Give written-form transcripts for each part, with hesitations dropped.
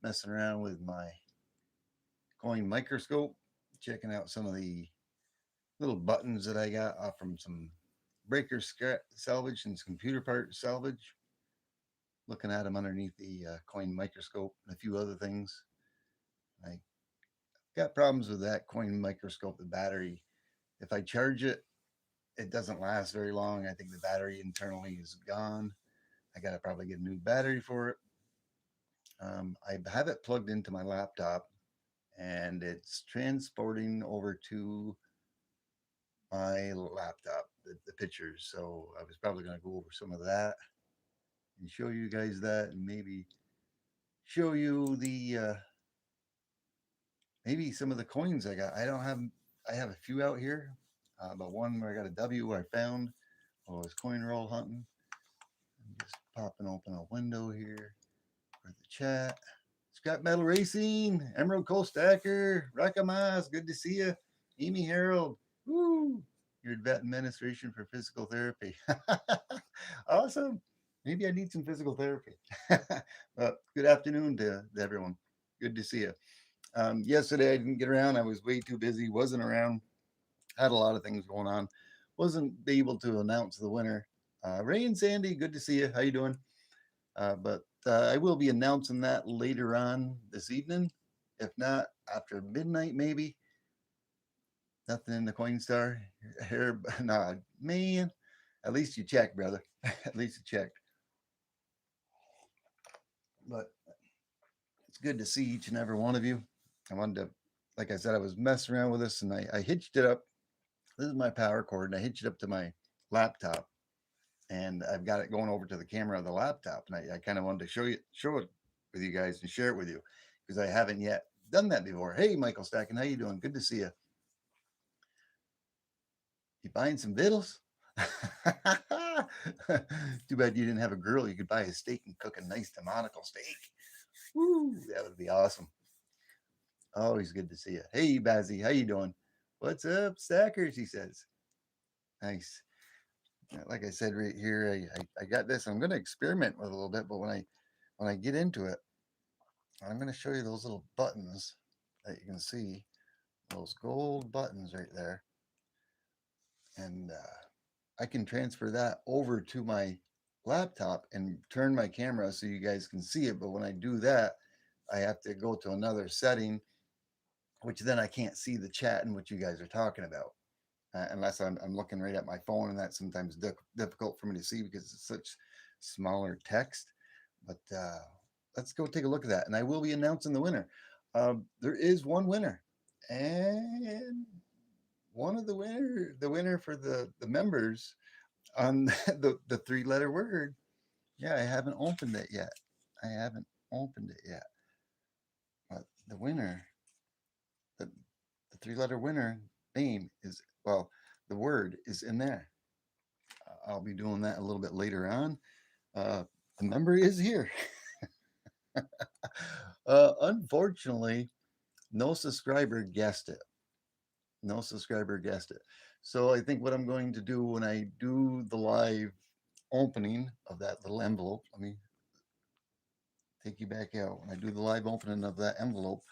messing around with my coin microscope, checking out some of the little buttons that I got off from some breaker scrap salvage and some computer part salvage. Looking at them underneath the coin microscope and a few other things. I got problems with that coin microscope. The battery, if I charge it, it doesn't last very long. I think the battery internally is gone. I got to probably get a new battery for it. I have it plugged into my laptop and it's transporting over to my laptop, the pictures. So I was probably going to go over some of that and show you guys that, and maybe show you the maybe some of the coins I got. I have a few out here, but one where I got a W I found while I was coin roll hunting. I'm just popping open a window here for the chat. Scrap Metal Racing, Emerald Coal Stacker, Rakamas, good to see you. Amy Harold, woo, your vet administration for physical therapy. Awesome. Maybe I need some physical therapy. Good afternoon to everyone. Good to see you. Yesterday I didn't get around. I was way too busy. Wasn't around. Had a lot of things going on. Wasn't able to announce the winner. Ray and Sandy, good to see you. How you doing? But I will be announcing that later on this evening. If not, after midnight, maybe. Nothing in the Coinstar here. Nah, man. At least you checked, brother. At least you checked. But it's good to see each and every one of you. I wanted to, like I said, I was messing around with this and I hitched it up. This is my power cord, and I hitched it up to my laptop, and I've got it going over to the camera of the laptop, and I kind of wanted to show it with you guys and share it with you because I haven't yet done that before. Hey, Michael Stacken, how you doing? Good to see you. You buying some vittles? Too bad you didn't have a grill. You could buy a steak and cook a nice tomato steak. Woo, that would be awesome. Always good to see you. Hey, Bazzy, how you doing? What's up, Stackers? He says. Nice. Like I said right here, I got this. I'm going to experiment with a little bit, but when I get into it, I'm going to show you those little buttons that you can see, those gold buttons right there, and I can transfer that over to my laptop and turn my camera so you guys can see it. But when I do that, I have to go to another setting, which then I can't see the chat and what you guys are talking about. Unless I'm looking right at my phone, and that's sometimes difficult for me to see because it's such smaller text. But let's go take a look at that, and I will be announcing the winner. There is one winner, and one of the winner for the members on the 3 letter word. Yeah, I haven't opened it yet. I haven't opened it yet. But the winner, the, the 3 letter winner name is, well, the word is in there. I'll be doing that a little bit later on. The member is here. Unfortunately, no subscriber guessed it. No subscriber guessed it. So I think what I'm going to do when I do the live opening of that little envelope, let me take you back out. When I do the live opening of that envelope,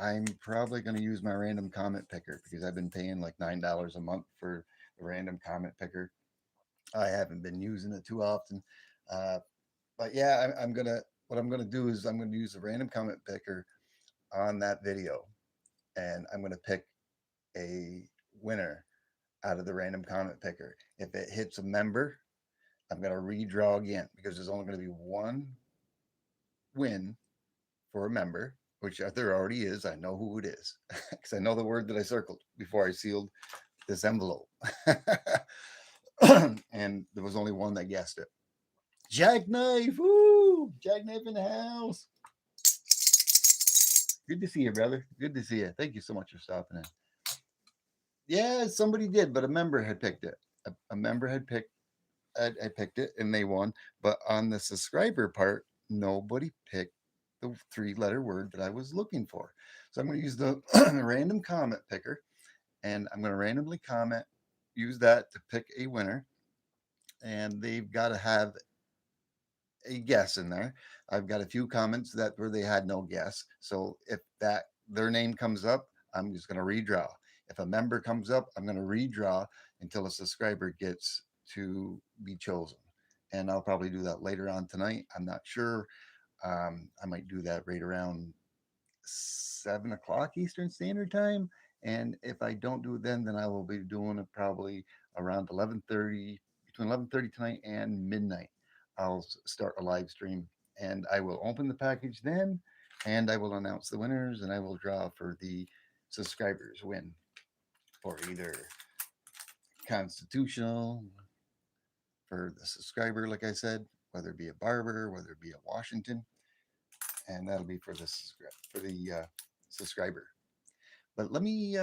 I'm probably going to use my random comment picker because I've been paying like $9 a month for the random comment picker. I haven't been using it too often. Uh, but yeah, I'm gonna. What I'm gonna do is I'm gonna use the random comment picker on that video, and I'm gonna pick a winner out of the random comment picker. If it hits a member, I'm gonna redraw again because there's only gonna be one win for a member, which there already is. I know who it is because I know the word that I circled before I sealed this envelope. And there was only one that guessed it. Jackknife, woo! Jackknife in the house. Good to see you, brother. Good to see you. Thank you so much for stopping in. Yeah, somebody did, but a member had picked it. A member had picked. I picked it, and they won. But on the subscriber part, nobody picked the 3 letter word that I was looking for. So I'm going to use the random comment picker, and I'm going to randomly comment. Use that to pick a winner, and they've got to have a guess in there. I've got a few comments that where they had no guess. So if that their name comes up, I'm just going to redraw. If a member comes up, I'm going to redraw until a subscriber gets to be chosen. And I'll probably do that later on tonight. I'm not sure. I might do that right around 7 o'clock Eastern Standard Time. And if I don't do it then I will be doing it probably around 11:30, between 11:30 tonight and midnight. I'll start a live stream and I will open the package then, and I will announce the winners and I will draw for the subscribers win for either constitutional for the subscriber, like I said, whether it be a Barber, whether it be a Washington, and that'll be for the subscriber. But let me.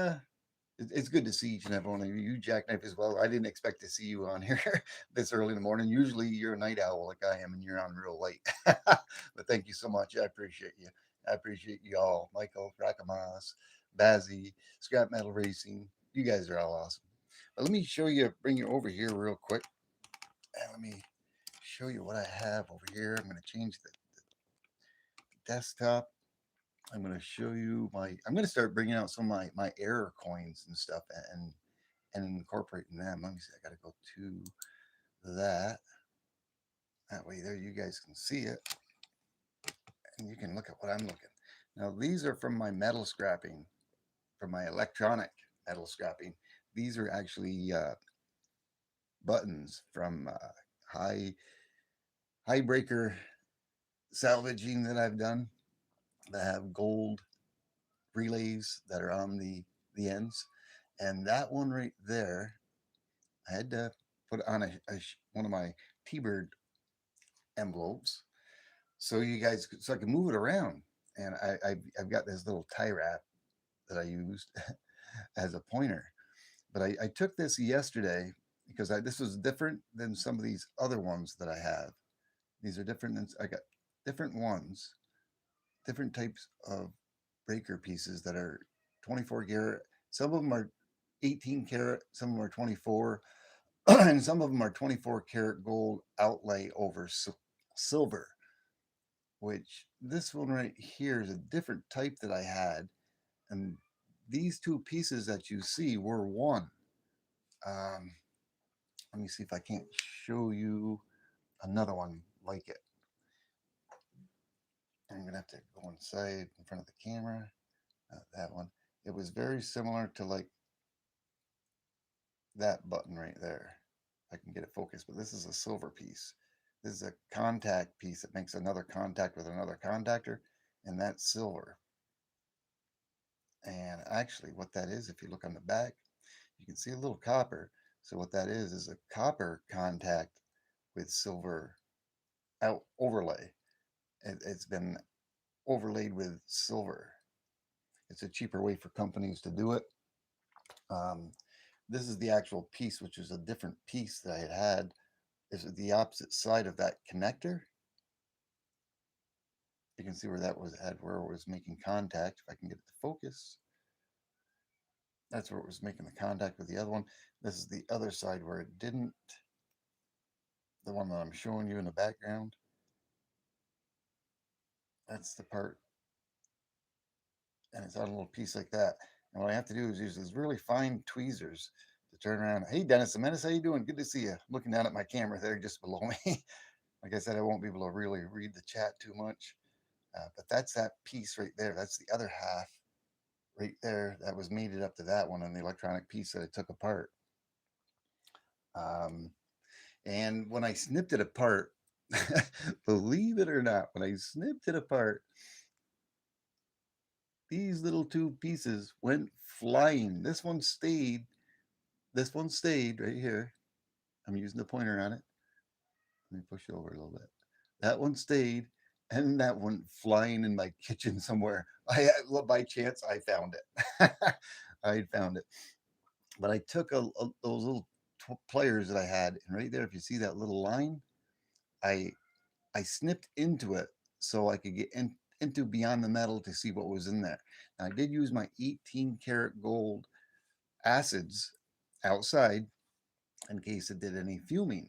It's good to see each and every one of you, Jackknife, as well. I didn't expect to see you on here this early in the morning. Usually you're a night owl like I am, and you're on real late. But thank you so much. I appreciate you. I appreciate you all. Michael, Rakamas, Bazzy, Scrap Metal Racing. You guys are all awesome. But let me show you, bring you over here real quick. And let me show you what I have over here. I'm going to change the desktop. I'm going to show you I'm going to start bringing out some of my error coins and stuff and incorporating them. Let me see. I got to go to that. That way there you guys can see it. And you can look at what I'm looking. Now these are from my metal scrapping, from my electronic metal scrapping. These are actually buttons from high breaker salvaging that I've done that have gold relays that are on the ends. And that one right there, I had to put on one of my T-Bird envelopes so you guys so I can move it around. And I've got this little tie wrap that I used as a pointer. But I took this yesterday because this was different than some of these other ones that I have. These are different than I got different ones, different types of breaker pieces that are 24 karat. Some of them are 18 karat, some of them are 24, and some of them are 24 karat gold outlay over silver, which this one right here is a different type that I had. And these two pieces that you see were one. Um, Let me see if I can't show you another one like it. I'm going to have to go inside in front of the camera. That one. It was very similar to like that button right there. I can get it focused, but this is a silver piece. This is a contact piece that makes another contact with another contactor, and that's silver. And actually, what that is, if you look on the back, you can see a little copper. So what that is a copper contact with silver out overlay. It's been overlaid with silver. It's a cheaper way for companies to do it. Um, this is the actual piece, which is a different piece that I had. Is the opposite side of that connector. You can see where that was at, where it was making contact. If I can get it to focus, that's where it was making the contact with the other one. This is the other side where it didn't. The one that I'm showing you in the background. That's the part, and it's on a little piece like that. And what I have to do is use these really fine tweezers to turn around. Hey, Dennis the Menace, how you doing? Good to see you. I'm looking down at my camera there just below me. Like I said, I won't be able to really read the chat too much, but that's that piece right there. That's the other half right there that was mated up to that one, and the electronic piece that I took apart. Um, and when I snipped it apart, believe it or not, when I snipped it apart, these little two pieces went flying. This one stayed. This one stayed right here. I'm using the pointer on it. Let me push it over a little bit. That one stayed, and that went flying in my kitchen somewhere. By chance, I found it. I found it. But I took those little pliers that I had, and right there, if you see that little line, I I snipped into it so I could get into beyond the metal to see what was in there. Now, I did use my 18 karat gold acids outside in case it did any fuming.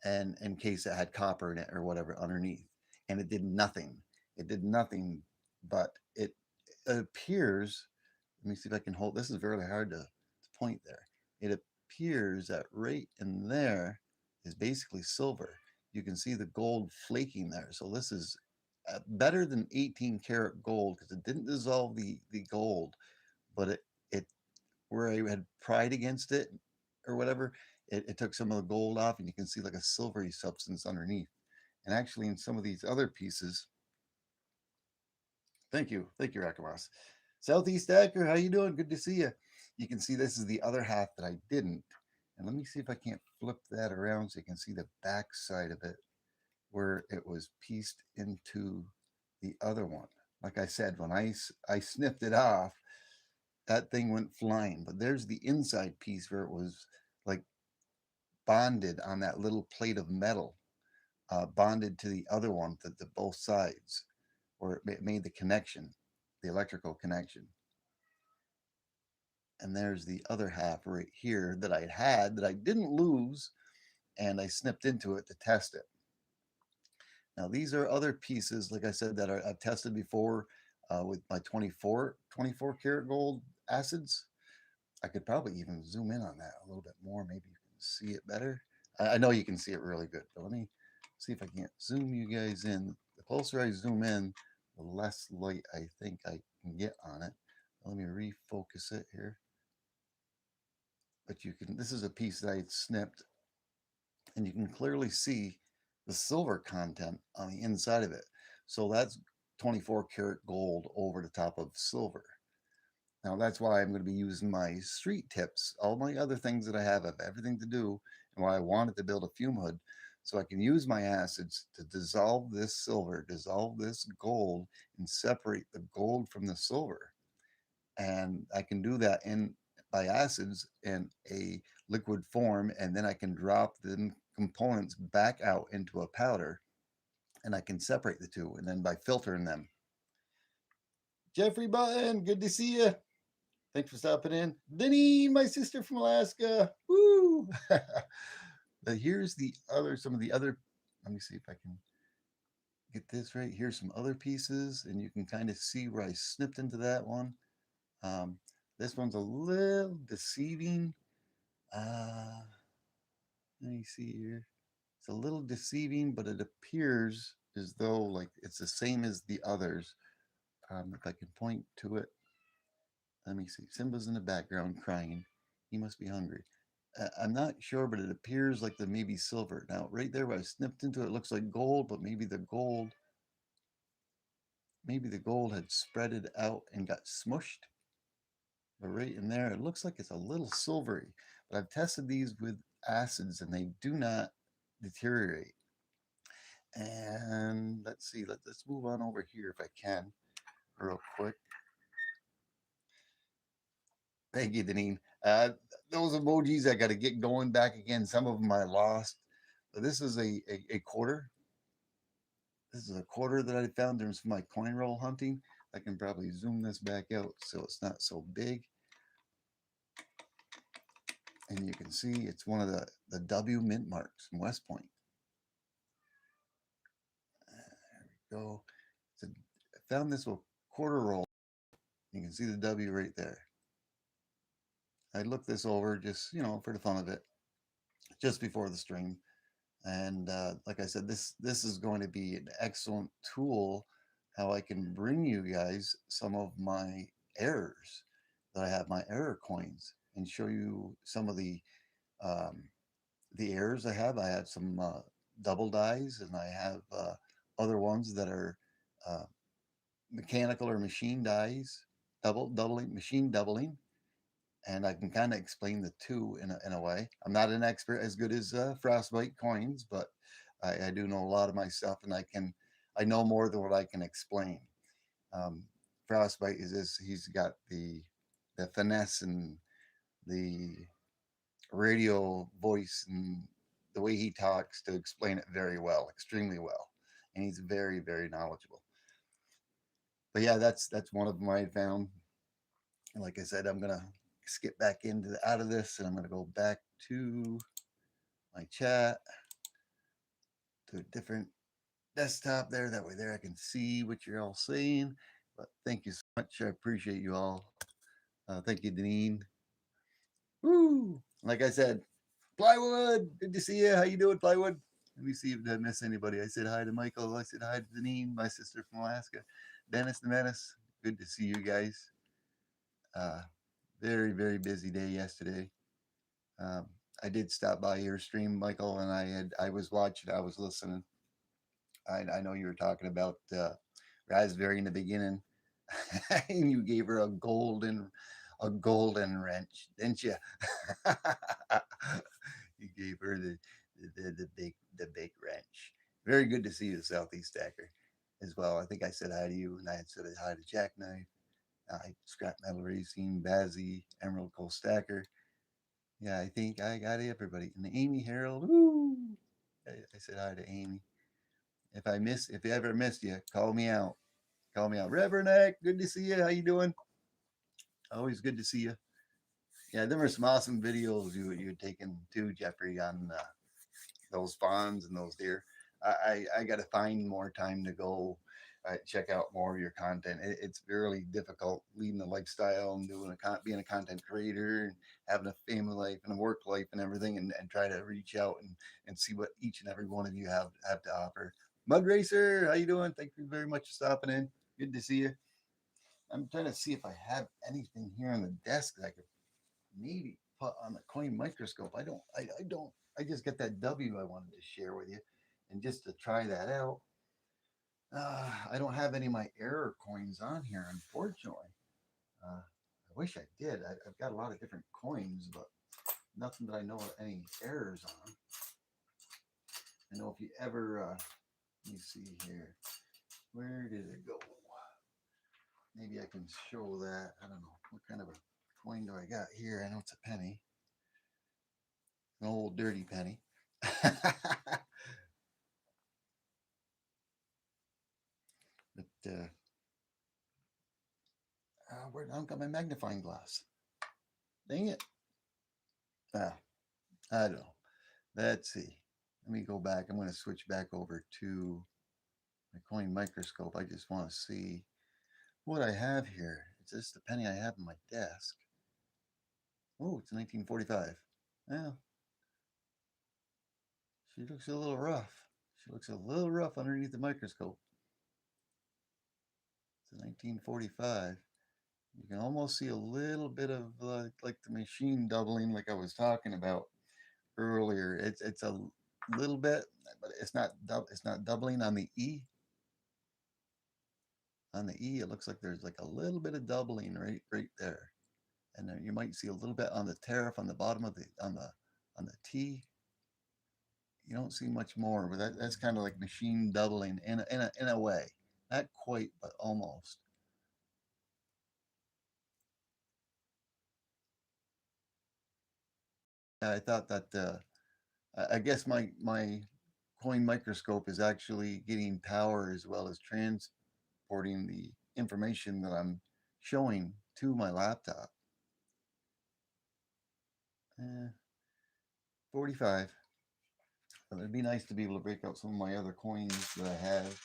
and in case it had copper in it or whatever underneath, and it did nothing. It did nothing, but it appears. Let me see if I can hold. This is very hard to point there. It appears that right in there is basically silver. You can see the gold flaking there. So this is better than 18 karat gold because it didn't dissolve the gold, but it where I had pried against it or whatever, it took some of the gold off, and you can see like a silvery substance underneath. And actually, in some of these other pieces, thank you, Rakamas. Southeast Stacker, how you doing? Good to see you. You can see this is the other half that I didn't. And let me see if I can't flip that around so you can see the back side of it where it was pieced into the other one. Like I said, when I snipped it off, that thing went flying. But there's the inside piece where it was like bonded on that little plate of metal, bonded to the other one, the both sides, where it made the connection, the electrical connection. And there's the other half right here that I had that I didn't lose, and I snipped into it to test it. Now these are other pieces, like I said, that I've tested before with my 24 karat gold acids. I could probably even zoom in on that a little bit more. Maybe you can see it better. I know you can see it really good, but let me see if I can't zoom you guys in. The closer I zoom in, the less light I think I can get on it. Let me refocus it here. But you can, this is a piece that I had snipped, and you can clearly see the silver content on the inside of it. So that's 24 karat gold over the top of silver. Now that's why I'm going to be using my street tips. All my other things that I have everything to do, and why I wanted to build a fume hood, so I can use my acids to dissolve this silver, dissolve this gold, and separate the gold from the silver. And I can do that in by acids in a liquid form, and then I can drop the components back out into a powder, and I can separate the two, and then by filtering them. Jeffrey Button, good to see you. Thanks for stopping in. Denny, my sister from Alaska. Woo! But here's the other, some of the other, let me see if I can get this right. Here's some other pieces, and you can kind of see where I snipped into that one. Um, this one's a little deceiving. Uh, let me see here. It's a little deceiving, but it appears as though like it's the same as the others. If I can point to it, let me see. Simba's in the background crying. He must be hungry. I'm not sure, but it appears like the maybe silver. Now, right there where I snipped into it, it looks like gold, but maybe the gold had spreaded out and got smushed. But right in there, it looks like it's a little silvery. But I've tested these with acids and they do not deteriorate. And let's see, let's move on over here if I can, real quick. Thank you, Deneen. Those emojis, I got to get going back again. Some of them I lost. But this is a quarter. This is a quarter that I found during my coin roll hunting. I can probably zoom this back out so it's not so big. And you can see it's one of the W mint marks from West Point. There we go. So I found this little quarter roll. You can see the W right there. I looked this over just, for the fun of it, just before the stream. And like I said, this is going to be an excellent tool how I can bring you guys some of my errors that I have, my error coins, and show you some of um, the errors I have. I have some double dies, and I have other ones that are uh, mechanical or machine dies, doubling, machine doubling, and I can kind of explain the two in a way. I'm not an expert as good as Frostbite coins, but I do know a lot of my stuff, and I know more than what I can explain. Frostbite is this: he's got the finesse and the radio voice and the way he talks to explain it very well, extremely well, and he's very very knowledgeable. But yeah, that's one of them I found. And like I said, I'm gonna skip back out of this, and I'm gonna go back to my chat. to a different desktop there. That way there I can see what you're all saying. But thank you so much. I appreciate you all. Thank you, Deneen. Woo! Like I said, Plywood, good to see you. How you doing, Plywood? Let me see if I miss anybody. I said hi to Michael. I said hi to Deneen, my sister from Alaska. Dennis the Menace, good to see you guys. Uh, very, very busy day yesterday. Um, I did stop by your stream, Michael, and I was watching, I was listening. I know you were talking about Raspberry in the beginning, and you gave her a golden wrench, didn't you? You gave her the big wrench. Very good to see you, Southeast Stacker, as well. I think I said hi to you, and I had said hi to Jackknife, Scrap Metal Racing, Bazzy, Emerald Coal Stacker. Yeah, I think I got everybody. And Amy Harold, woo! I said hi to Amy. If I ever missed you, call me out. Call me out. Reverend Eck, good to see you. How you doing? Always good to see you. Yeah, there were some awesome videos you had taken too, Jeffrey, on those fawns and those deer. I got to find more time to go check out more of your content. It's really difficult leading a lifestyle and being a content creator and having a family life and a work life and everything, and try to reach out and see what each and every one of you have to offer. Mud Racer, how you doing? Thank you very much for stopping in. Good to see you. I'm trying to see if I have anything here on the desk that I could maybe put on the coin microscope. I don't. I just got that W I wanted to share with you, and just to try that out. I don't have any of my error coins on here, unfortunately. I wish I did. I've got a lot of different coins, but nothing that I know of any errors on. I know if you ever, let me see here. Where did it go? Maybe I can show that. I don't know. What kind of a coin do I got here? I know it's a penny. An old dirty penny. But where I got my magnifying glass? Dang it! Ah, I don't know. Let's see. Let me go back. I'm going to switch back over to my coin microscope. I just want to see what I have here. Is this the penny I have on my desk? Oh, it's 1945. Well, she looks a little rough. She looks a little rough underneath the microscope. It's a 1945. You can almost see a little bit of like the machine doubling, like I was talking about earlier. It's a little bit, but it's not doubling on the E. On the E, it looks like there's like a little bit of doubling right there, and then you might see a little bit on the tariff on the bottom of the T. You don't see much more, but that's kind of like machine doubling in a way, not quite, but almost. I thought that I guess my coin microscope is actually getting power as well as transporting the information that I'm showing to my laptop. 45. But it'd be nice to be able to break out some of my other coins that I have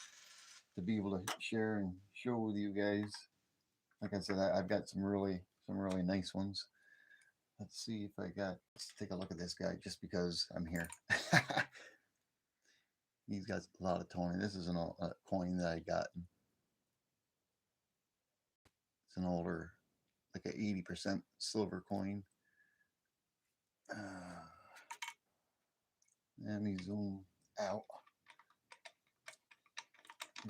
to be able to share and show with you guys. Like I said, I've got some really nice ones. Let's see if let's take a look at this guy just because I'm here. He's got a lot of toning. This is a coin that I got. It's an older, like a 80% silver coin. Let me zoom out.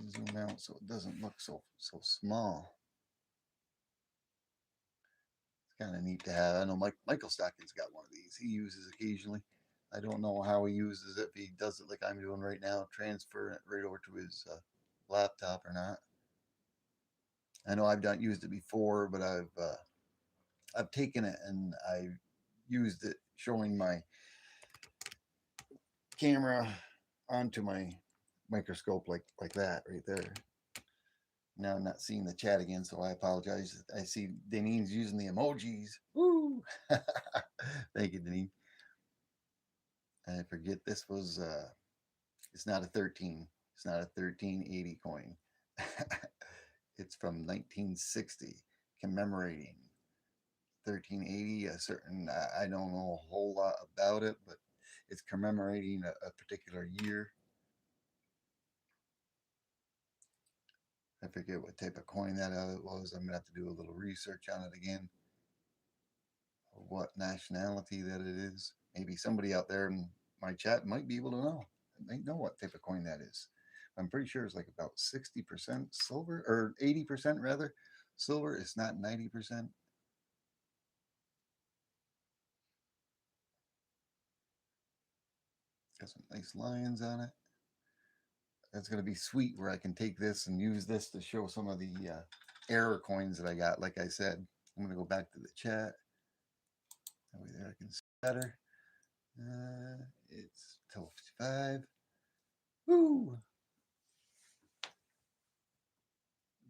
Zoom out so it doesn't look so small. It's kind of neat to have. I know Michael Stockton's got one of these. He uses occasionally. I don't know how he uses it. If he does it like I'm doing right now, transfer it right over to his laptop or not. I know I've not used it before, but I've taken it and I've used it showing my camera onto my microscope like that right there. Now I'm not seeing the chat again, so I apologize. I see Deneen's using the emojis. Woo! Thank you, Deneen. I forget this was It's not a 13. It's not a 1380 coin. It's from 1960, commemorating 1380. A certain, I don't know a whole lot about it, but it's commemorating a particular year. I forget what type of coin that was. I'm gonna have to do a little research on it again. What nationality that it is. Maybe somebody out there in my chat might be able to know. They know what type of coin that is. I'm pretty sure it's like about 60% silver, or 80% rather silver. It's not 90%. Got some nice lines on it. That's going to be sweet where I can take this and use this to show some of the error coins that I got. Like I said, I'm going to go back to the chat. That way there I can see better. It's 12:55. Woo!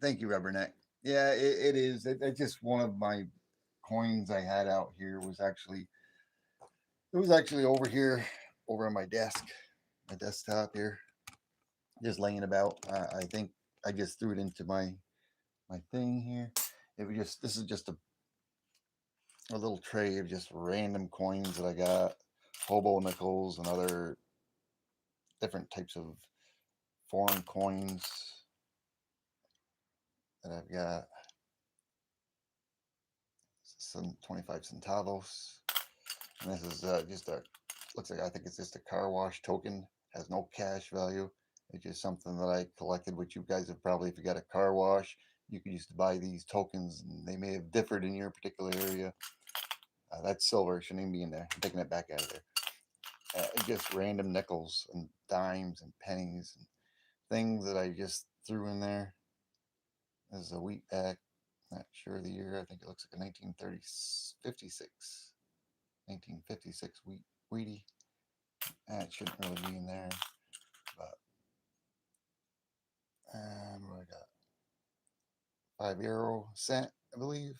Thank you, Rubberneck. Yeah, it is. It's just one of my coins I had out here was actually over here, over on my desk, my desktop here, just laying about. I think I just threw it into my thing here. It was just this is just a little tray of just random coins that I got, hobo nickels and other different types of foreign coins that I've got. Some 25 centavos. And this is just looks like, I think it's just a car wash token. Has no cash value. It's just something that I collected, which you guys have probably, if you got a car wash, you could use to buy these tokens, and they may have differed in your particular area. That's silver. It shouldn't even be in there. I'm taking it back out of there. Just random nickels and dimes and pennies and things that I just threw in there. This is a wheat pack. Not sure of the year. I think it looks like a 1956 wheatie. That shouldn't really be in there, but what I got? 5 euro cent, I believe.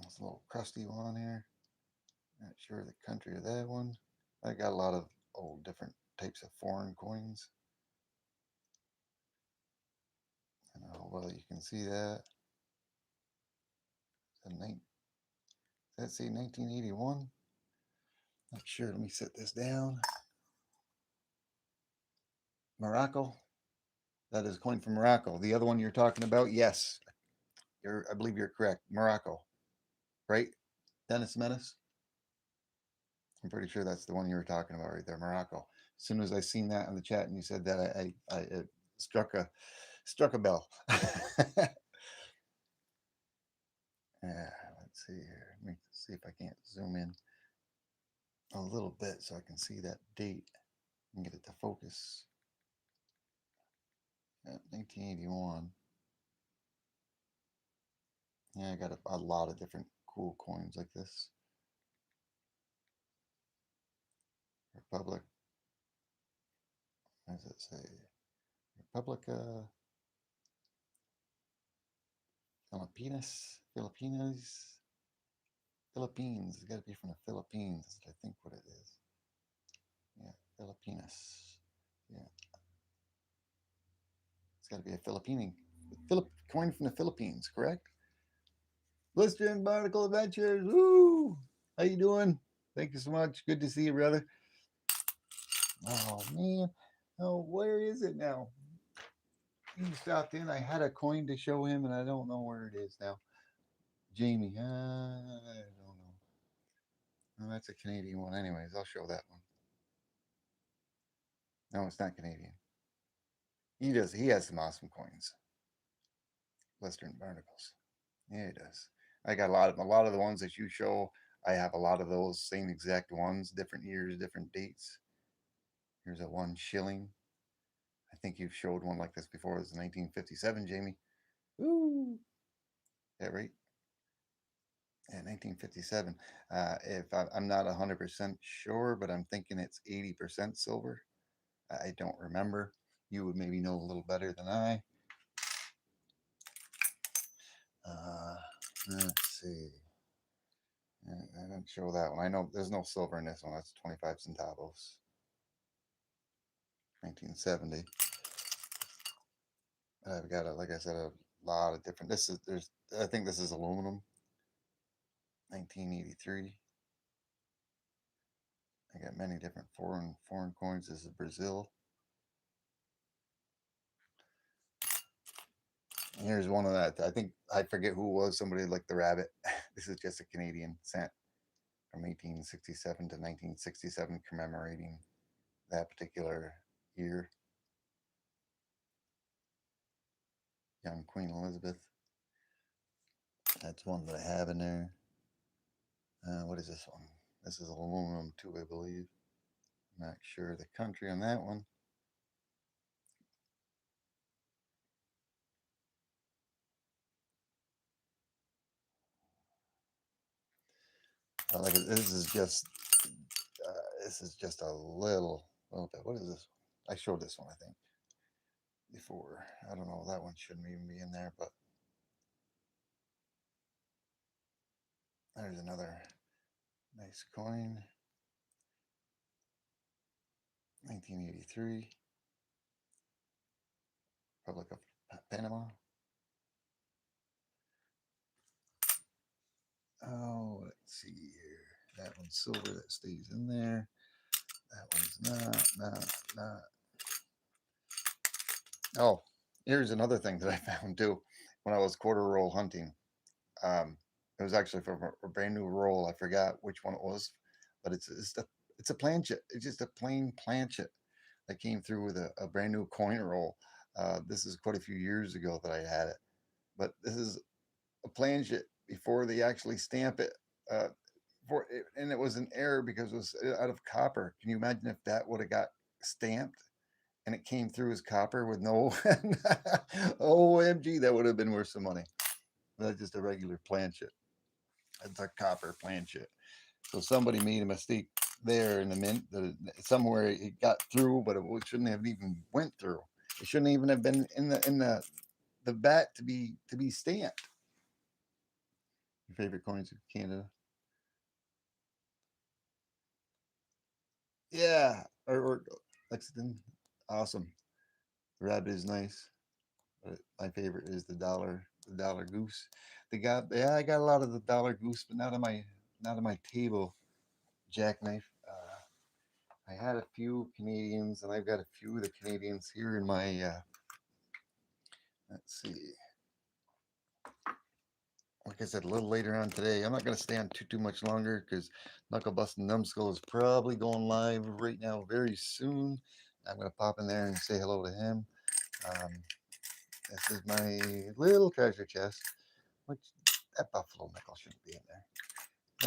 It's a little crusty one here. Not sure the country of that one. I got a lot of old different types of foreign coins. I don't know whether you can see that. Does that say 1981? Not sure. Let me set this down. Morocco. That is a coin from Morocco. The other one you're talking about, yes, I believe you're correct. Morocco, right? Dennis Menace. I'm pretty sure that's the one you were talking about right there, Morocco. As soon as I seen that in the chat and you said that, I it struck a bell. Yeah, let's see here. Let me see if I can't zoom in a little bit so I can see that date and get it to focus. 1981. Yeah, I got a lot of different cool coins like this. Republic. What does it say? Republica Philippines. Philippines. It's got to be from the Philippines. I think what it is. Yeah, Filipinas. Yeah, it's got to be a coin from the Philippines, correct? Blister and Barnacle Adventures. Woo! How you doing? Thank you so much. Good to see you, brother. Oh man. Oh, where is it now? He stopped in. I had a coin to show him, and I don't know where it is now. Jamie. I don't know. No, that's a Canadian one. Anyways, I'll show that one. No, it's not Canadian. He does. He has some awesome coins. Western Barnacles. Yeah, he does. I got a lot of the ones that you show. I have a lot of those same exact ones, different years, different dates. Here's a 1 shilling. I think you've showed one like this before. It was 1957, Jamie. Ooh, yeah, right. Yeah, 1957. If I'm not 100% sure, but I'm thinking it's 80% silver. I don't remember. You would maybe know a little better than I. Let's see. I didn't show that one. I know there's no silver in this one. That's 25 centavos. 1970. I've got like I said, a lot of different. I think this is aluminum. 1983. I got many different foreign coins. This is Brazil. And here's one of that. I think I forget who it was. Somebody like the rabbit. This is just a Canadian cent from 1867 to 1967, commemorating that particular year. Young Queen Elizabeth. That's one that I have in there. What is this one? This is aluminum too, I believe. Not sure the country on that one. Like this is just a little bit. What is this? I showed this one, I think, before. I don't know. That one shouldn't even be in there, but there's another nice coin. 1983. Republic of Panama. Oh, let's see here. That one's silver. That stays in there. That one's not. Oh, here's another thing that I found too. When I was quarter roll hunting, it was actually from a brand new roll. I forgot which one it was, but it's a planchet. It's just a plain planchet that came through with a brand new coin roll. This is quite a few years ago that I had it, but this is a planchet before they actually stamp it. Uh, and it was an error because it was out of copper. Can you imagine if that would have got stamped and it came through as copper with no OMG, that would have been worth some money. That's just a regular planchet. It's a copper planchet. So somebody made a mistake there in the mint. Somewhere it got through, but it shouldn't have even went through. It shouldn't even have been in the vat to be stamped. Your favorite coins of Canada? Yeah, or Lexington. Awesome. The rabbit is nice. But my favorite is the dollar goose. I got a lot of the dollar goose, but not on my table jackknife. I had a few Canadians, and I've got a few of the Canadians here in my. Let's see. Like I said, a little later on today. I'm not going to stay on too much longer because Knuckle Busting Numbskull is probably going live right now very soon. I'm going to pop in there and say hello to him. Um, this is my little treasure chest, which that buffalo nickel shouldn't be in there.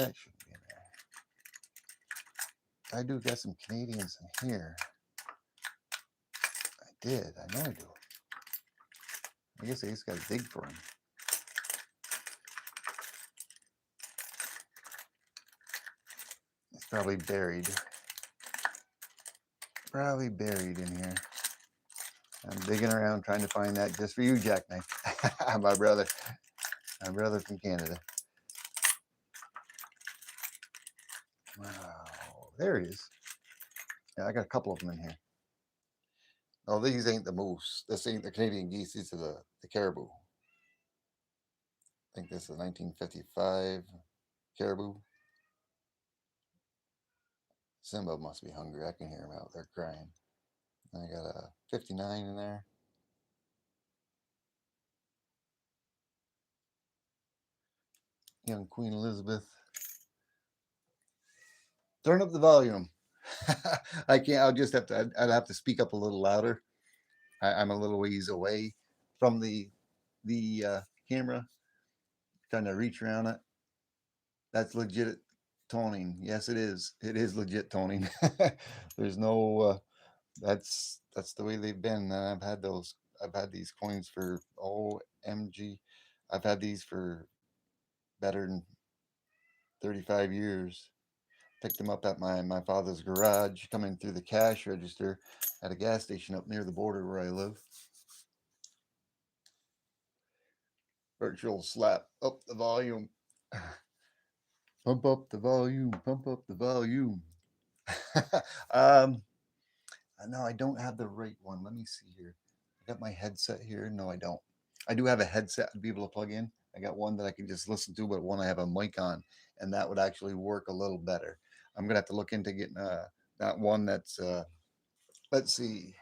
That shouldn't be in there. I do got some Canadians in here. I did. I know I do. I guess I just got to dig for them. It's probably buried. Probably buried in here. I'm digging around trying to find that just for you, Jackknife. My brother. My brother from Canada. Wow. There he is. Yeah, I got a couple of them in here. Oh, these ain't the moose. This ain't the Canadian geese. These are the caribou. I think this is 1955 caribou. Simba must be hungry. I can hear him out there crying. I got a 59 in there. Young Queen Elizabeth. Turn up the volume. I can't. I'll just have to. I'd have to speak up a little louder. I'm a little ways away from the camera, trying to reach around it. That's legit toning. Yes, it is. It is legit toning. There's no. That's the way they've been. And I've had those. I've had these coins for OMG. I've had these for better than 35 years. Picked them up at my father's garage, coming through the cash register at a gas station up near the border where I live. Virtual slap up the volume. Pump up the volume. Pump up the volume. um, no, I don't have the right one. Let me see here. I got my headset here. No, I don't. I do have a headset to be able to plug in. I got one that I can just listen to, but one I have a mic on, and that would actually work a little better. I'm gonna have to look into getting that one that's let's see.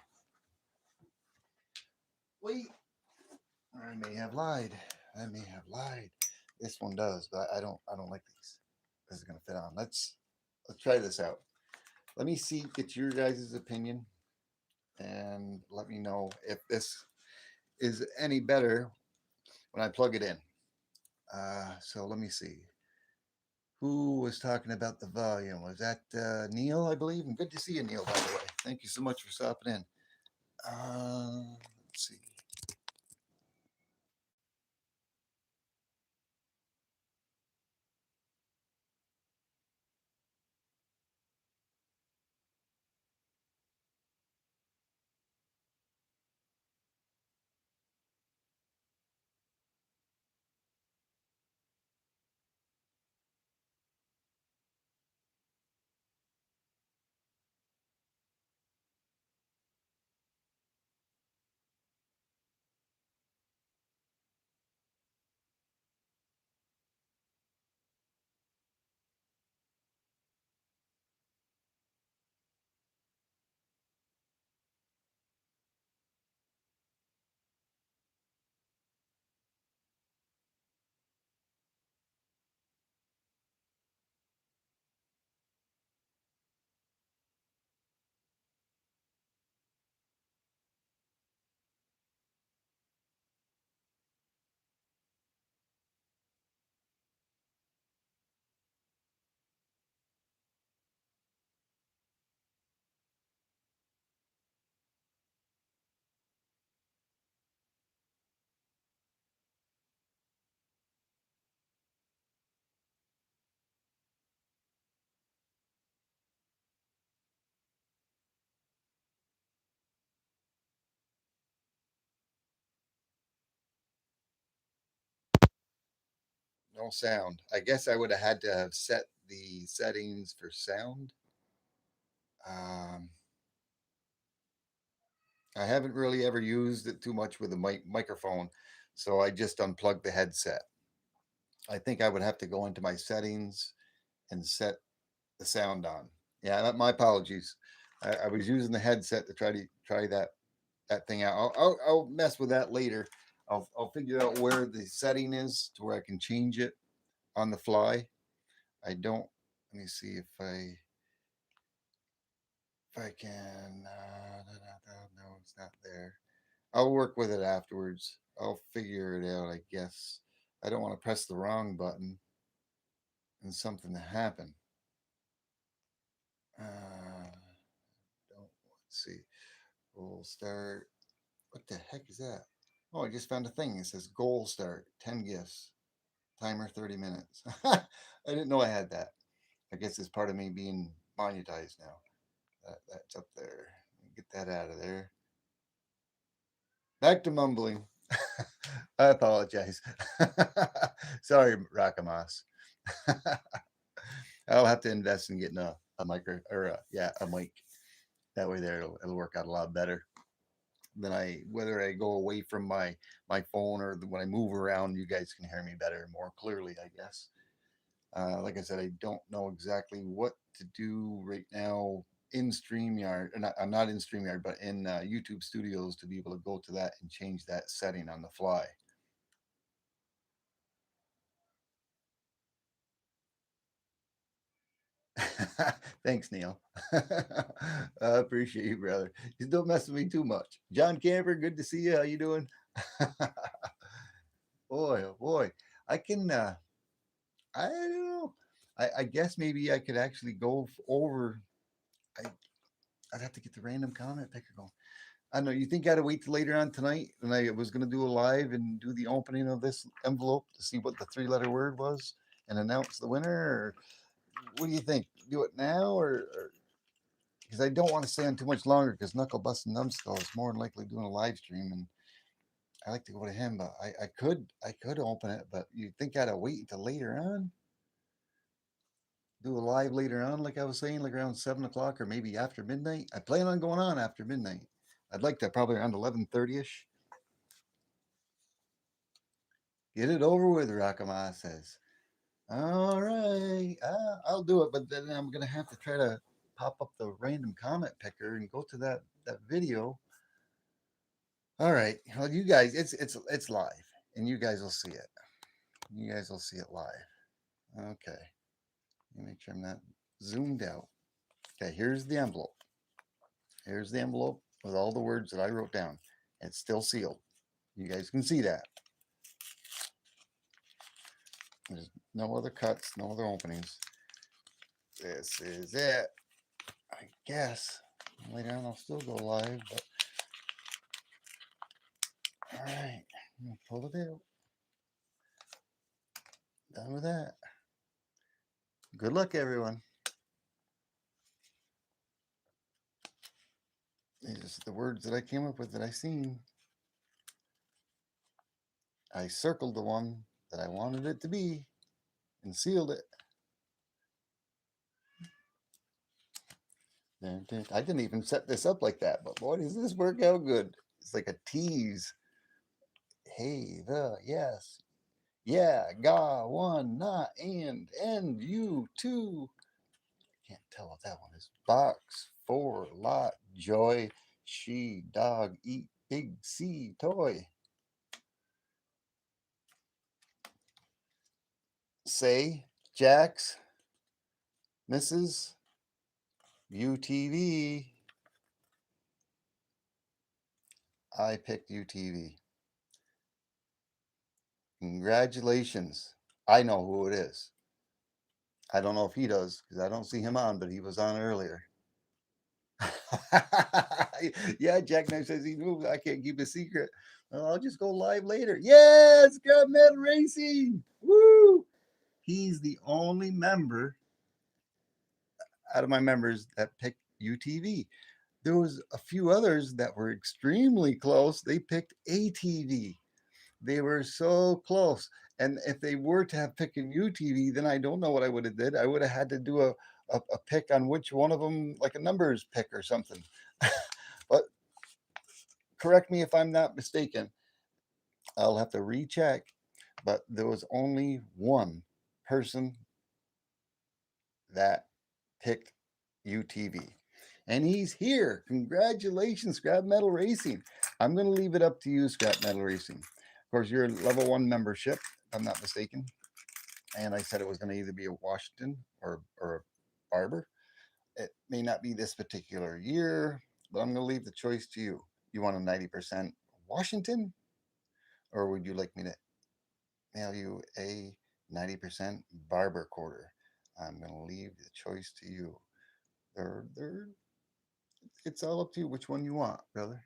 Wait, I may have lied. I may have lied. This one does, but I don't like these. This is gonna fit on. Let's try this out. Let me see, get your guys' opinion, and let me know if this is any better when I plug it in. So let me see. Who was talking about the volume? Was that Neil, I believe? And good to see you, Neil, by the way. Thank you so much for stopping in. Let's see. No sound. I guess I would have had to have set the settings for sound. Um, I haven't really ever used it too much with a microphone, so I just unplugged the headset. I think I would have to go into my settings and set the sound on. Yeah, my apologies. I was using the headset to try that thing out. I'll mess with that later. I'll figure out where the setting is to where I can change it on the fly. I don't. Let me see if I can. No, it's not there. I'll work with it afterwards. I'll figure it out, I guess. I don't want to press the wrong button and something to happen. Don't let's see. We'll start. What the heck is that? Oh, I just found a thing. It says goal start, 10 gifts, timer 30 minutes. I didn't know I had that. I guess it's part of me being monetized now. That's up there. Get that out of there. Back to mumbling. I apologize. Sorry, Rakamas. I'll have to invest in getting a micro or a mic. That way, there it'll work out a lot better. Then whether I go away from my phone or when I move around, you guys can hear me better, more clearly, I guess. Like I said, I don't know exactly what to do right now in StreamYard. I'm not in StreamYard, but in YouTube Studios to be able to go to that and change that setting on the fly. Thanks, Neil. I appreciate you, brother. You don't mess with me too much. John Camper, good to see you. How you doing? Boy, oh boy. I can. I don't know. I guess maybe I could actually go over. I, I'd have to get the random comment picker going. I don't know. You think I'd wait till later on tonight? And I was going to do a live and do the opening of this envelope to see what the three-letter word was and announce the winner. Or what do you think? Do it now, or because I don't want to stay on too much longer because Knuckle Busting Numbskull is more than likely doing a live stream, and I like to go to him, but I could open it, but you'd think I'd wait until later on. Do a live later on, like I was saying, like around 7 o'clock or maybe after midnight. I plan on going on after midnight. I'd like to probably around 11:30ish. Get it over with, Rakama says. All right, I'll do it, but then I'm gonna have to try to pop up the random comment picker and go to that video. All right, well, you guys, it's live, and you guys will see it. You guys will see it live. Okay, let me make sure I'm not zoomed out. Okay, here's the envelope. Here's the envelope with all the words that I wrote down. It's still sealed. You guys can see that. There's no other cuts, no other openings. This is it. I guess. Later on, I'll still go live, but all right. I'm gonna pull it out. Done with that. Good luck, everyone. These are the words that I came up with that I seen. I circled the one that I wanted it to be and sealed it. I didn't even set this up like that, but boy, does this work out good. It's like a tease. Hey, yes. Yeah, ga, one, not, and you, too. Can't tell what that one is. Box, four, lot, joy, she, dog, eat, big C, toy. Say, Jax, Mrs. UTV. I picked UTV. Congratulations. I know who it is. I don't know if he does because I don't see him on, but he was on earlier. Yeah, Jackknife says he knew. I can't keep a secret. Well, I'll just go live later. Yes, got Metal Racing. Woo! He's the only member out of my members that picked UTV. There was a few others that were extremely close. They picked ATV. They were so close. And if they were to have picked UTV, then I don't know what I would have did. I would have had to do a pick on which one of them, like a numbers pick or something. But correct me if I'm not mistaken. I'll have to recheck. But there was only one person that picked UTV. And he's here. Congratulations, Scrap Metal Racing. I'm going to leave it up to you, Scrap Metal Racing. Of course, you're level 1 membership, if I'm not mistaken. And I said it was going to either be a Washington or a Barber. It may not be this particular year, but I'm going to leave the choice to you. You want a 90% Washington, or would you like me to mail you a 90% Barber quarter? I'm going to leave the choice to you. They're it's all up to you which one you want, brother.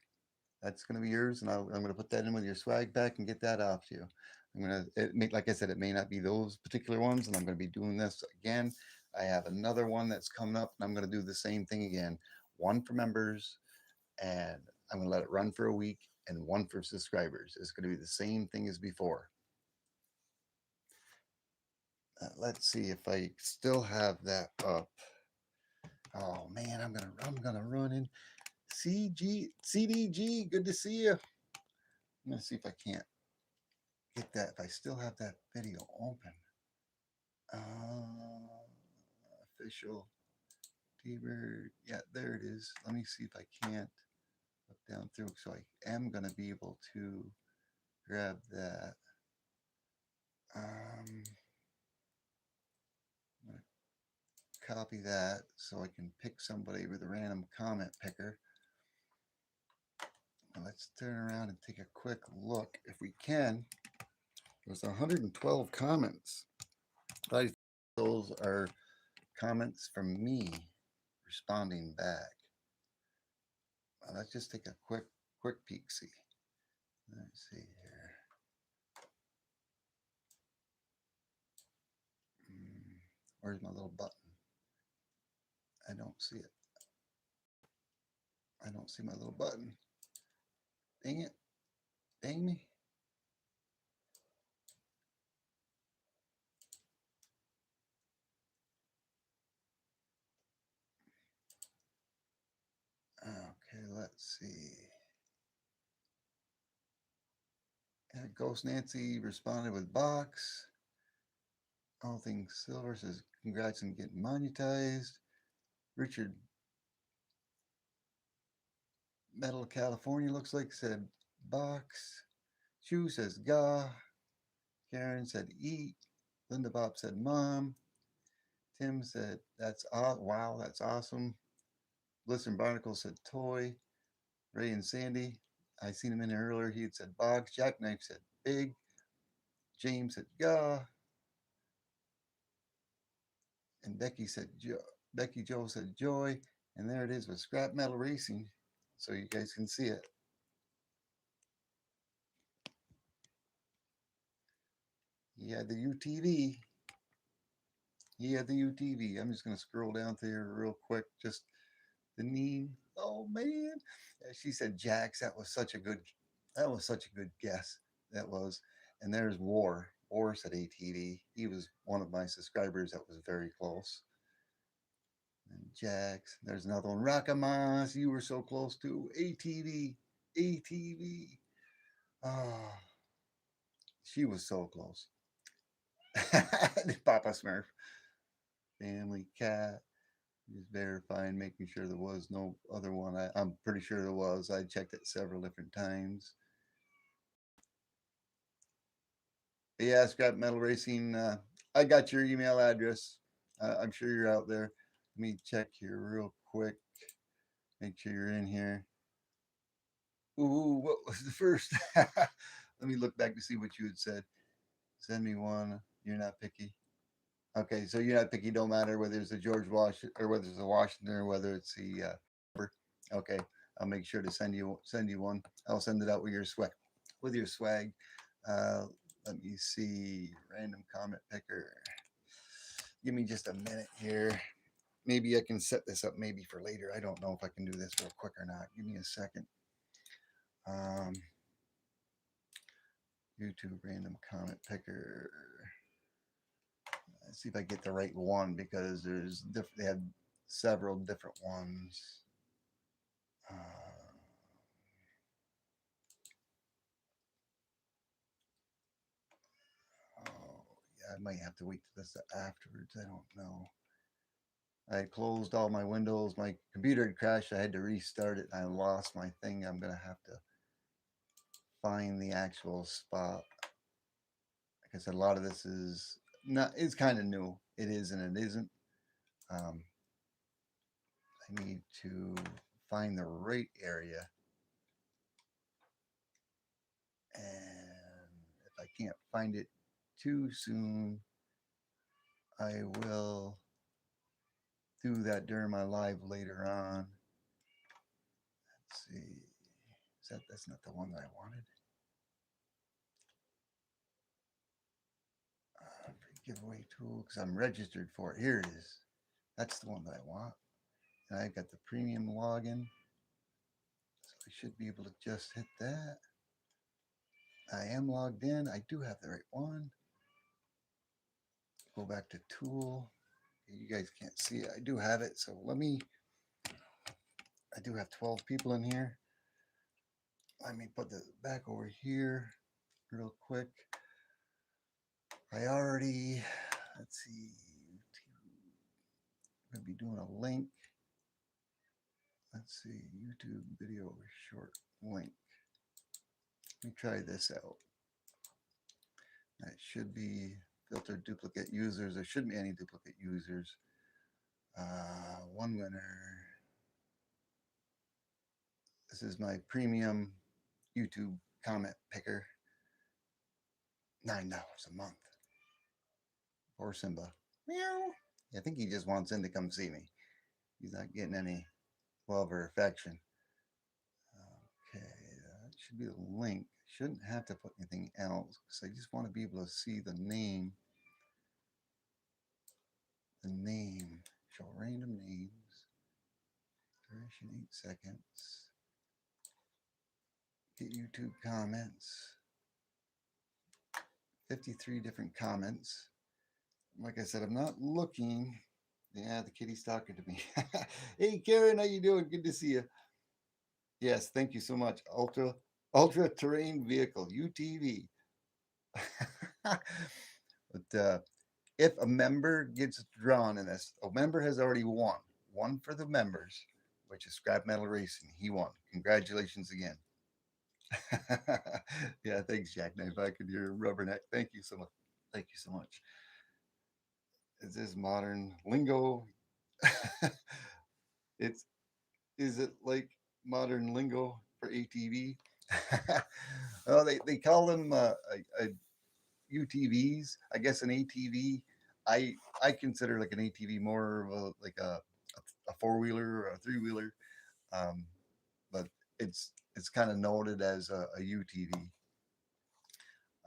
That's going to be yours, and I'm going to put that in with your swag pack and get that off to you. Like I said, it may not be those particular ones, and I'm going to be doing this again. I have another one that's coming up, and I'm going to do the same thing again. One for members, and I'm going to let it run for a week, and one for subscribers. It's going to be the same thing as before. Let's see if I still have that up. Oh man, I'm gonna run in. CDG, good to see you. I'm gonna see if I can't get that. If I still have that video open. Official T-Bird. Yeah, there it is. Let me see if I can't look down through. So I am gonna be able to grab that. I'm gonna copy that so I can pick somebody with a random comment picker. Let's turn around and take a quick look if we can. There's 112 comments. Those are comments from me responding back. Let's just take a quick peek see. Let's see here. Where's my little button? I don't see it. I don't see my little button. Dang it. Dang me. Okay, let's see. Ghost Nancy responded with box. All Things Silver says congrats on getting monetized. Richard Metal California looks like said box. Chu says GAW. Karen said eat. Linda Bob said mom. Tim said that's wow, that's awesome. Listen Barnacle said toy. Ray and Sandy, I seen him in there earlier. He had said box. Jackknife said big. James said GAW. And Becky said Becky Joe said joy. And there it is with scrap metal racing. So you guys can see it. He had the UTV. He had the UTV. I'm just going to scroll down to here real quick. Just the name. Oh man, she said Jax. That was such a good guess. That was. And there's War. War said ATV. He was one of my subscribers that was very close. And Jax. There's another one. Rakamas. You were so close to ATV. ATV. Oh, she was so close. Papa Smurf. Family Cat. Just verifying, making sure there was no other one. I'm pretty sure there was. I checked it several different times. But yeah, Scrap Metal Racing. I got your email address. I'm sure you're out there. Let me check here real quick. Make sure you're in here. Ooh, what was the first? Let me look back to see what you had said. Send me one. You're not picky. Okay, so you're not picky. Don't matter whether it's a George Washington or whether it's a Washington or whether it's the. Okay, I'll make sure to send you one. I'll send it out with your swag. With your swag. Let me see. Random comment picker. Give me just a minute here. Maybe I can set this up maybe for later. I don't know if I can do this real quick or not. Give me a second. YouTube random comment picker. Let's see if I get the right one because they have several different ones. Oh, yeah, I might have to wait till this afterwards. I don't know. I closed all my windows. My computer had crashed. I had to restart it. And I lost my thing. I'm gonna have to find the actual spot. Like I said, a lot of this is not. It's kind of new. It is and it isn't. I need to find the right area. And if I can't find it too soon, I will do that during my live later on. Let's see. That's not the one that I wanted. Giveaway tool because I'm registered for it. Here it is. That's the one that I want. And I got the premium login. So I should be able to just hit that. I am logged in. I do have the right one. Go back to tool. You guys can't see it. I do have it. So I do have 12 people in here. Let me put the back over here real quick. Let's see, I'm going to be doing a link. Let's see, YouTube video short link. Let me try this out. That should be filter duplicate users. There shouldn't be any duplicate users. One winner. This is my premium YouTube comment picker. $9 a month. Poor Simba. Meow. I think he just wants in to come see me. He's not getting any love or affection. Okay, that should be the link. Shouldn't have to put anything else because I just want to be able to see the name. The name. Show random names. Duration 8 seconds. Get YouTube comments. 53 different comments. Like I said, I'm not looking. Yeah, the kitty's talking to me. Hey, Karen, how you doing? Good to see you. Yes, thank you so much. Ultra terrain vehicle UTV. But if a member gets drawn in this, a member has already won. One for the members, which is Scrap Metal Racing. He won. Congratulations again. Yeah, thanks, Jackknife. I could hear Rubberneck. Thank you so much. Thank you so much. Is this modern lingo? It's is it like modern lingo for ATV? Oh, they call them UTVs. I guess an ATV. I consider like an ATV more of a like a four wheeler or a three wheeler, um, but it's kind of noted as a UTV.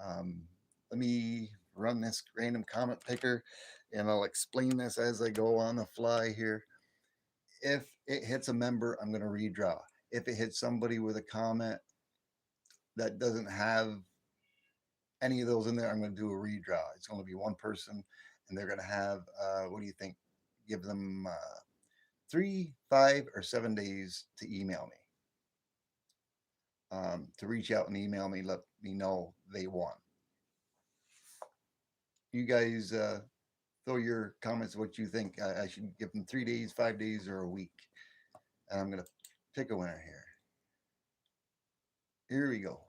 Um, Let me run this random comment picker, and I'll explain this as I go on the fly here. If it hits a member, I'm going to redraw. If it hits somebody with a comment that doesn't have any of those in there, I'm going to do a redraw. It's going to be one person, and they're going to have, what do you think? Give them 3, 5, or 7 days to email me, to reach out and email me, let me know they won. You guys throw your comments what you think. I should give them 3 days, 5 days, or a week. And I'm going to pick a winner here. Here we go.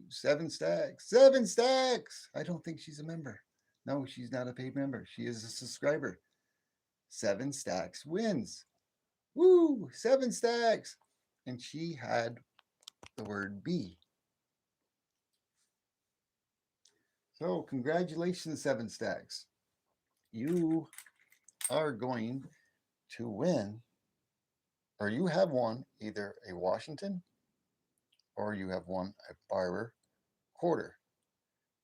Seven stacks. 7 stacks. I don't think she's a member. No, she's not a paid member. She is a subscriber. 7 stacks wins. Woo! 7 stacks. And she had the word B. So, congratulations, 7 stacks. You are going to win, or you have won either a Washington or you have won a Barber quarter,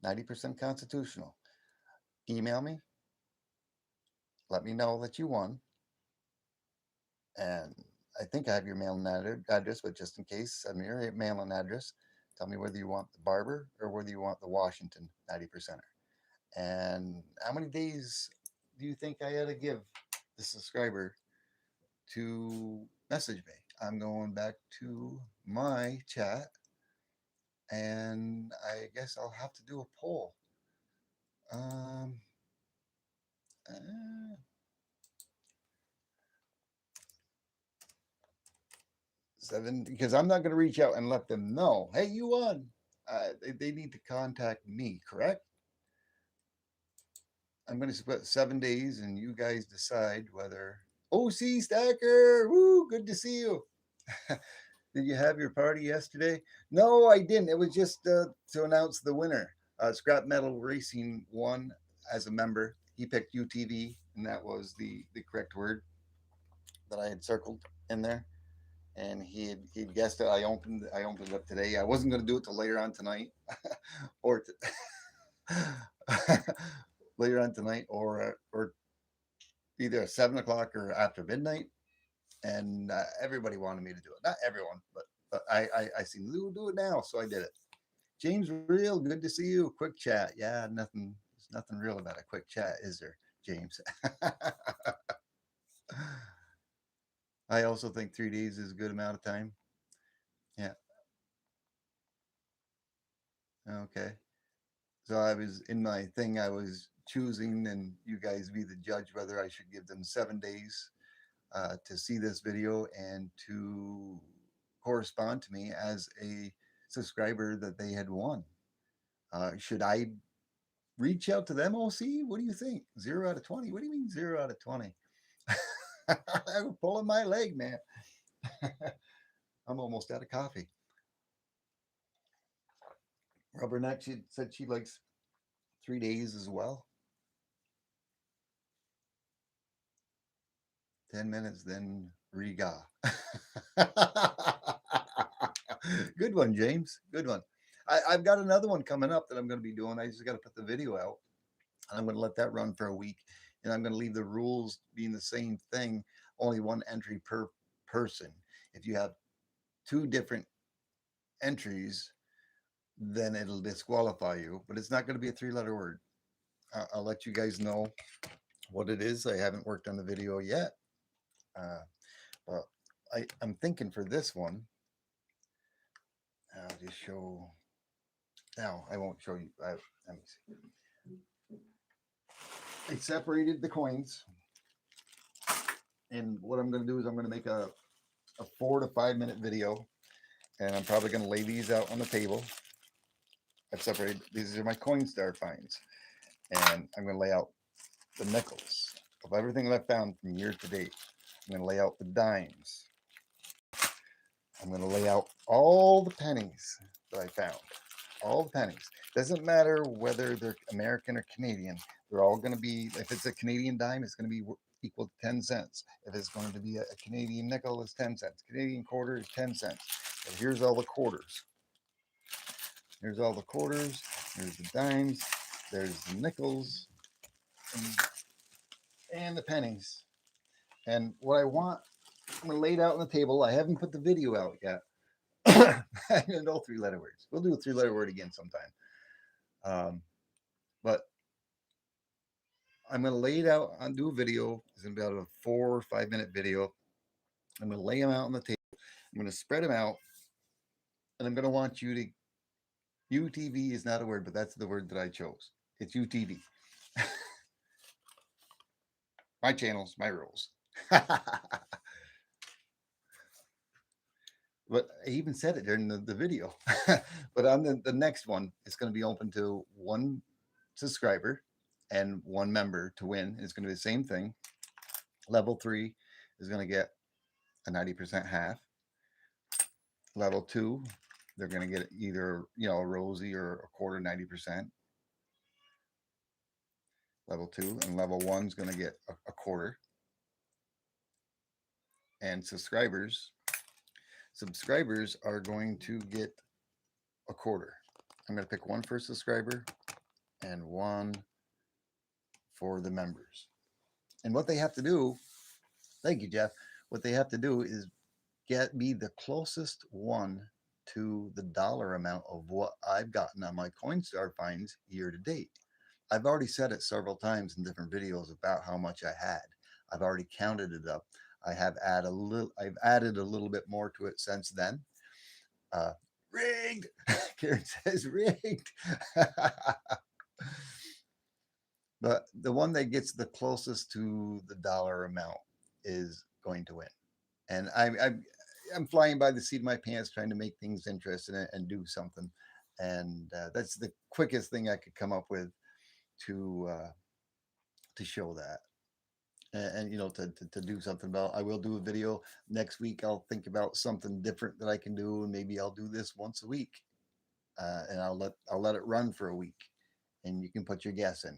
90% constitutional. Email me, let me know that you won, and I think I have your mailing address, but just in case, send me your mailing address. Tell me whether you want the Barber or whether you want the Washington 90%er. And how many days do you think I had to give the subscriber to message me? I'm going back to my chat, and I guess I'll have to do a poll. Um, uh, 7, because I'm not going to reach out and let them know, hey, you won. They need to contact me, correct? I'm going to put 7 days, and you guys decide whether. OC Stacker, woo, good to see you. Did you have your party yesterday? No, I didn't. It was just to announce the winner. Scrap Metal Racing won as a member. He picked UTV, and that was the correct word that I had circled in there. And he'd guessed it. I opened it up today. I wasn't going to do it till later on tonight, or later on tonight, or either 7 o'clock or after midnight. And everybody wanted me to do it. Not everyone, but I seen Lou do it now, so I did it. James Real, good to see you. Quick chat. Yeah, nothing. There's nothing real about a quick chat, is there, James? I also think 3 days is a good amount of time. Yeah. Okay. So I was in my thing. I was choosing, and you guys be the judge whether I should give them 7 days to see this video and to correspond to me as a subscriber that they had won. Should I reach out to them, OC? What do you think? 0 out of 20? What do you mean 0 out of 20? I'm pulling my leg, man. I'm almost out of coffee. Rubberneck, she said she likes 3 days as well. 10 minutes, then Riga. Good one, James. Good one. I've got another one coming up that I'm going to be doing. I just got to put the video out, and I'm going to let that run for a week. And I'm going to leave the rules being the same thing. only one entry per person. If you have two different entries, then it'll disqualify you. But it's not going to be a three-letter word. I'll let you guys know what it is. I haven't worked on the video yet. But I'm thinking for this one, I'll just show. Now, I won't show you. Let me see. I separated the coins. And what I'm going to do is I'm going to make a 4 to 5 minute video. And I'm probably going to lay these out on the table. I've separated. These are my Coinstar finds. And I'm going to lay out the nickels of everything that I found from year to date. I'm going to lay out the dimes. I'm going to lay out all the pennies that I found. All the pennies. Doesn't matter whether they're American or Canadian. They're all going to be, if it's a Canadian dime, it's going to be equal to 10 cents. If it's going to be a Canadian nickel, it's 10 cents. Canadian quarter is 10 cents. But here's all the quarters. Here's all the quarters. Here's the dimes. There's the nickels. And the pennies. And what I want, I'm going to lay it out on the table. I haven't put the video out yet. I know 3-letter words. We'll do a 3-letter word again sometime. But I'm going to lay it out and do a video. It's going to be about a 4 or 5 minute video. I'm going to lay them out on the table. I'm going to spread them out. And I'm going to want you to, UTV is not a word, but that's the word that I chose. It's UTV. My channels, my rules. But I even said it during the video. But on the next one, it's going to be open to one subscriber and one member to win. It's going to be the same thing. Level 3 is going to get a 90% half. Level 2, they're going to get either, a rosy or a quarter 90%. Level 2 and level 1 is going to get a quarter. And subscribers are going to get a quarter. I'm going to pick one for a subscriber and one for the members. And what they have to do, thank you, Jeff, what they have to do is get me the closest one to the dollar amount of what I've gotten on my Coinstar finds year to date. I've already said it several times in different videos about how much I had. I've already counted it up. I've added a little bit more to it since then. Rigged. Karen says rigged. But the one that gets the closest to the dollar amount is going to win. And I'm flying by the seat of my pants, trying to make things interesting and do something. And that's the quickest thing I could come up with to show that. And to do something about. I will do a video next week. I'll think about something different that I can do, and maybe I'll do this once a week, and I'll let it run for a week, and you can put your guess in.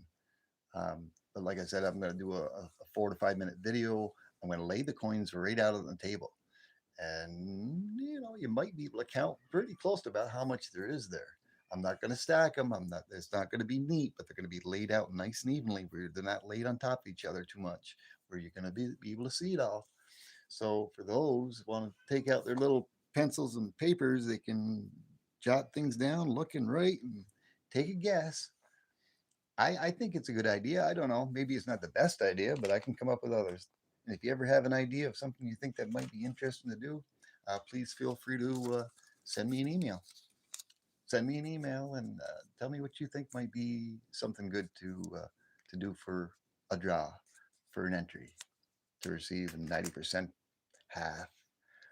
But like I said, I'm going to do a 4 to 5 minute video. I'm going to lay the coins right out on the table, and you might be able to count pretty close to about how much there is there. I'm not going to stack them. It's not going to be neat, but they're going to be laid out nice and evenly where they're not laid on top of each other too much, where you're going to be able to see it all. So for those who want to take out their little pencils and papers, they can jot things down, looking right, and take a guess. I think it's a good idea. I don't know. Maybe it's not the best idea, but I can come up with others. And if you ever have an idea of something you think that might be interesting to do, please feel free to send me an email. Send me an email and tell me what you think might be something good to do for a draw, for an entry, to receive 90% half,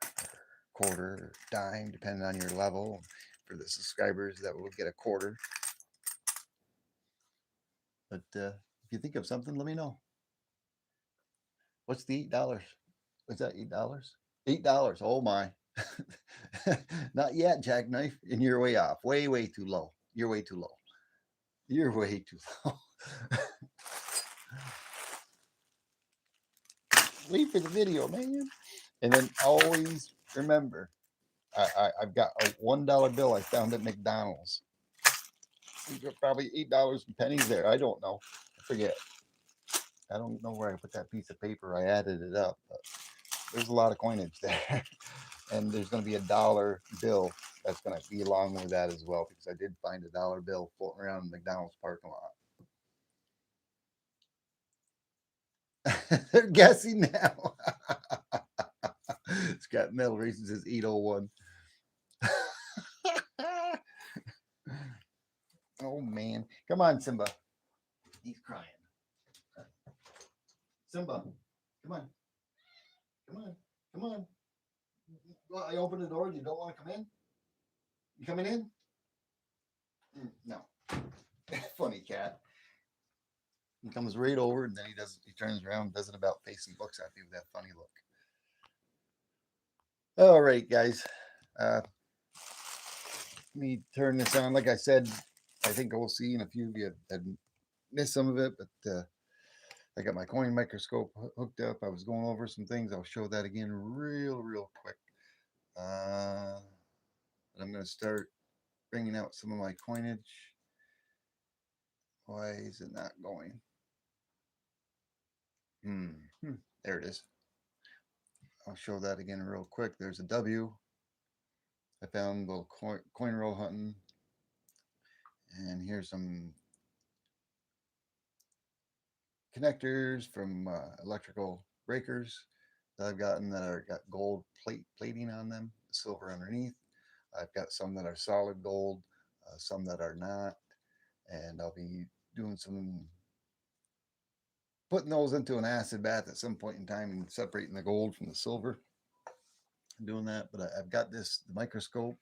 or quarter, or dime, depending on your level. For the subscribers, that will get a quarter. But if you think of something, let me know. What's the $8? What's that, $8? $8. Oh my. Not yet, Jackknife. And you're way off. Way, way too low. You're way too low. You're way too low. Wait for the video, man. And then always remember, I've got a $1 bill I found at McDonald's. There's probably $8 and pennies there. I don't know. I forget. I don't know where I put that piece of paper. I added it up, but there's a lot of coinage there. And there's going to be a dollar bill that's going to be along with that as well, because I did find a dollar bill floating around the McDonald's parking lot. They're guessing now. Scrap Metal Racing says 801. Oh man. Come on, Simba. He's crying. Simba, come on. Come on. Come on. Well, I opened the door. You don't want to come in? You coming in? No. Funny cat. He comes right over and then he turns around and does it about face and looks at me with that funny look. All right, guys. Let me turn this on. Like I said, I think we'll see, and a few of you had missed some of it, but I got my coin microscope hooked up. I was going over some things. I'll show that again real quick. I'm going to start bringing out some of my coinage. Why is it not going? There it is. I'll show that again real quick. There's a W. I found a little coin roll hunting. And here's some connectors from electrical breakers that I've gotten that are got gold plating on them, silver underneath. I've got some that are solid gold, some that are not, and I'll be doing some putting those into an acid bath at some point in time and separating the gold from the silver. I'm doing that, but I've got the microscope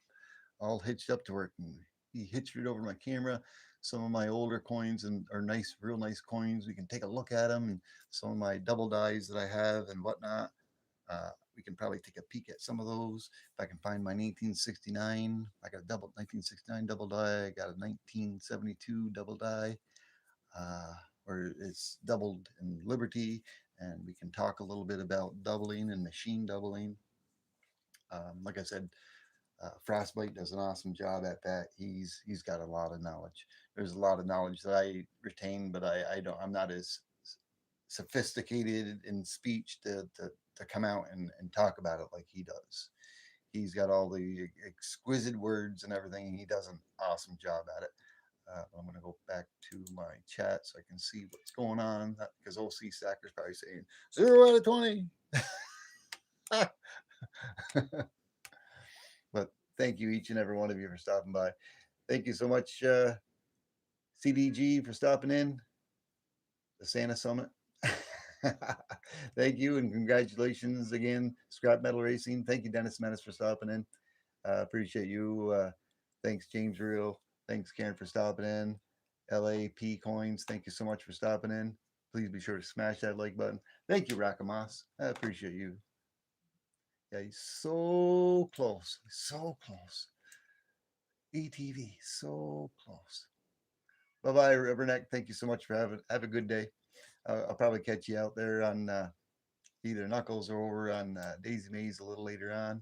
all hitched up to where it can be hitched right over my camera. Some of my older coins and are nice, real nice coins. We can take a look at them, and some of my double dies that I have and whatnot. We can probably take a peek at some of those. If I can find my 1969, I got a double 1969 double die. I got a 1972 double die, where it's doubled in Liberty, and we can talk a little bit about doubling and machine doubling. Like I said, Frostbite does an awesome job at that. He's got a lot of knowledge. There's a lot of knowledge that I retain, but I don't. I'm not as sophisticated in speech to come out and talk about it like he does. He's got all the exquisite words and everything. And he does an awesome job at it. I'm going to go back to my chat so I can see what's going on, because OC Stacker's probably saying 0 out of 20. But thank you, each and every one of you, for stopping by. Thank you so much, CDG, for stopping in the Santa Summit. Thank you, and congratulations again, Scrap Metal Racing. Thank you, Dennis Menace, for stopping in. Appreciate you. Thanks, James Real. Thanks, Karen, for stopping in. LAP Coins, thank you so much for stopping in. Please be sure to smash that like button. Thank you, Rakamas. I appreciate you. Yeah, he's so close. So close. ETV, so close. Bye bye, Rubberneck. Thank you so much for having. Have a good day. I'll probably catch you out there on either Knuckles or over on Daisy Maze a little later on.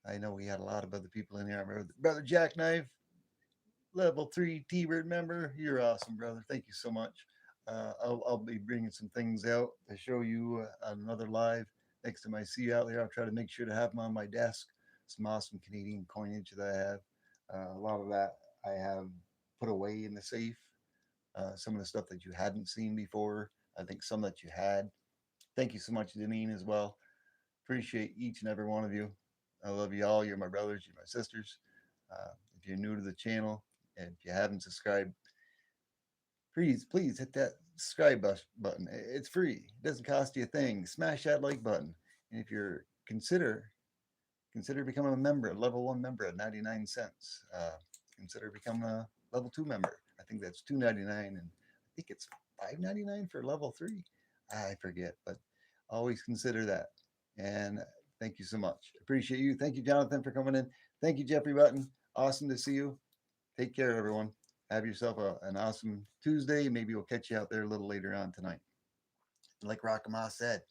I know we had a lot of other people in here. I remember Brother Jackknife, level 3 T-Bird member. You're awesome, brother. Thank you so much. I'll be bringing some things out to show you on another live. Next time I see you out there, I'll try to make sure to have them on my desk. Some awesome Canadian coinage that I have. A lot of that I have put away in the safe. Some of the stuff that you hadn't seen before. I think some that you had. Thank you so much, Deneen, as well. Appreciate each and every one of you. I love you all. You're my brothers. You're my sisters. If you're new to the channel and if you haven't subscribed, please hit that subscribe button. It's free. It doesn't cost you a thing. Smash that like button. And if you're consider becoming a member, a level 1 member at 99 cents. Consider becoming a level 2 member. I think that's $2.99, and I think it's $5.99 for level 3. I forget, but always consider that. And thank you so much. Appreciate you. Thank you, Jonathan, for coming in. Thank you, Jeffrey Button. Awesome to see you. Take care, everyone. Have yourself an awesome Tuesday. Maybe we'll catch you out there a little later on tonight. Like Rockama said,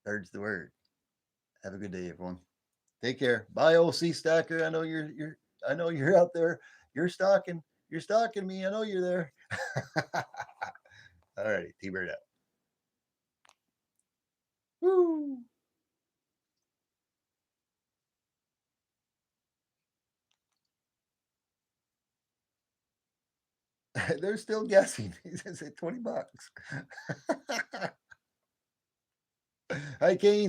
bird's the word. Have a good day, everyone. Take care. Bye, OC Stacker. I know you're out there. You're stalking me. I know you're there. All righty, T-Bird out. Woo! They're still guessing. He says $20. Hi, Canes.